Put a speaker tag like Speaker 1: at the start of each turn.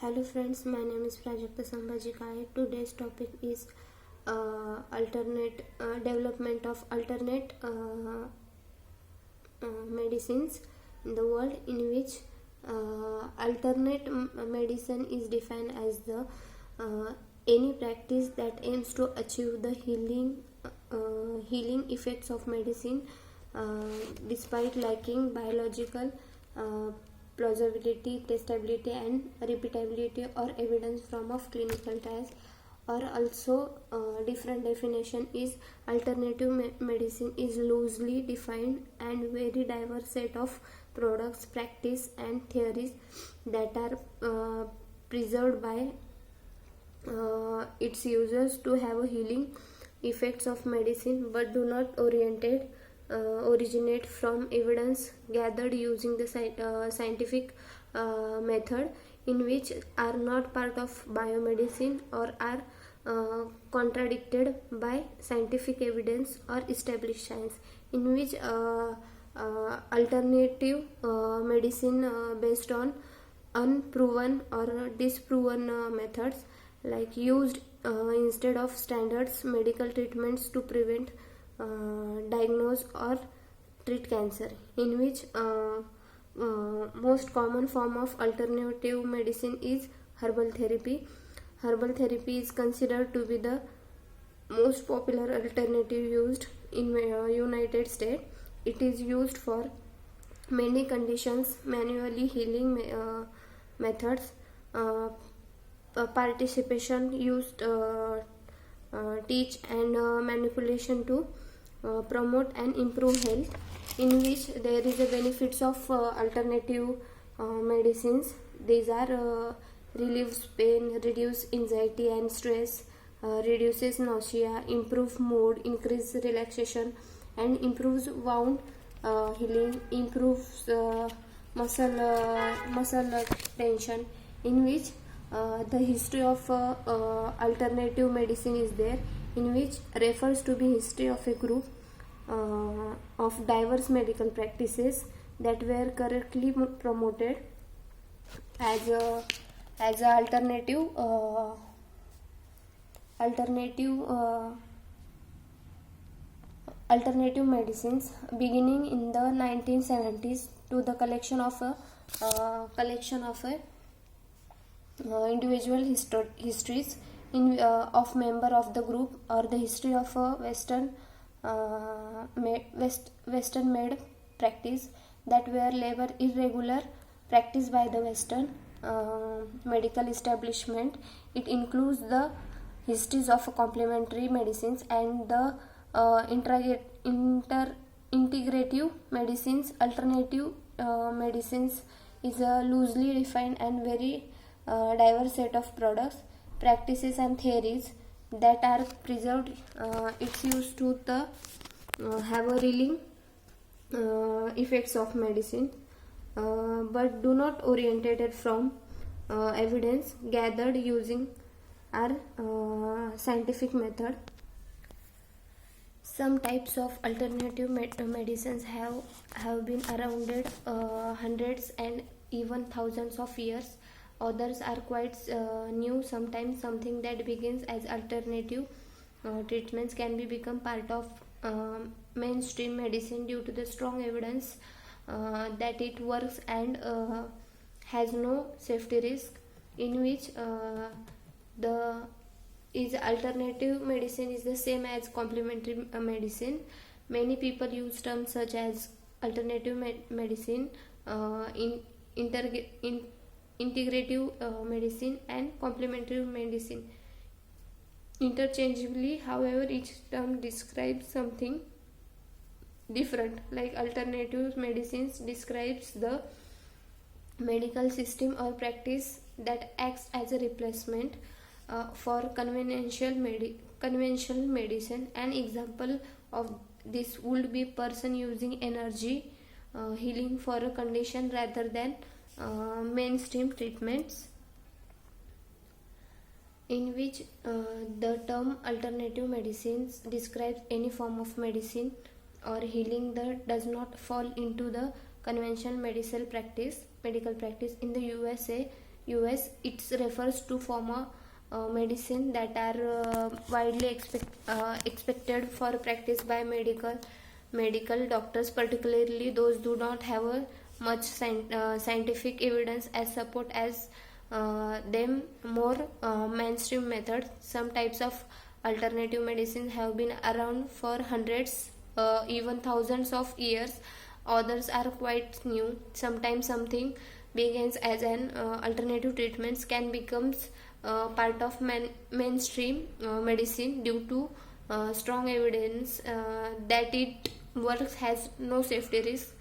Speaker 1: Hello friends, my name is Prajakta Sambhaji Kai. Today's topic is alternate development of alternate medicines in the world, in which alternate medicine is defined as the any practice that aims to achieve the healing effects of medicine despite lacking biological plausibility, testability, and repeatability or evidence from of clinical trials. Or also different definition is alternative medicine is loosely defined and very diverse set of products, practice, and theories that are preserved by its users to have a healing effects of medicine, but do not originate from evidence gathered using the scientific method, in which are not part of biomedicine or are contradicted by scientific evidence or established science, in which alternative medicine based on unproven or disproven methods like used instead of standards medical treatments to prevent, diagnose or treat cancer, in which most common form of alternative medicine is herbal therapy. Herbal therapy is considered to be the most popular alternative used in United States. It is used for many conditions, manually healing methods, participation used, teach and manipulation to promote and improve health, in which there is a benefits of alternative medicines. These are relieves pain, reduce anxiety and stress, reduces nausea, improve mood, increase relaxation, and improves wound healing, improves muscle tension, in which the history of alternative medicine is there, in which refers to be history of a group of diverse medical practices that were correctly promoted as a alternative medicines, beginning in the 1970s to the collection of individual histories of member of the group, or the history of a western made practice that were labor irregular practice by the western medical establishment. It includes the histories of complementary medicines and the integrative medicines. Alternative medicines is a loosely defined and very diverse set of products, practices, and theories that are preserved. It's used to have a healing effects of medicine, but do not orientated from evidence gathered using our scientific method. Some types of alternative medicines have been around hundreds and even thousands of years. Others are quite new. Sometimes something that begins as alternative treatments can become part of mainstream medicine due to the strong evidence that it works and has no safety risk, in which the alternative medicine is the same as complementary medicine. Many people use terms such as alternative medicine, integrative medicine, and complementary medicine interchangeably. However, each term describes something different. Like alternative medicines describes the medical system or practice that acts as a replacement for conventional medicine. An example of this would be person using energy healing for a condition rather than mainstream treatments, in which the term alternative medicines describes any form of medicine or healing that does not fall into the conventional medical practice. In the USA, US. It refers to former medicine that are widely expected for practice by medical doctors, particularly those do not have much scientific evidence as support as them more mainstream methods. Some types of alternative medicine have been around for hundreds, even thousands of years. Others are quite new. Sometimes something begins as an alternative treatments can becomes part of mainstream medicine due to strong evidence that it works, has no safety risk.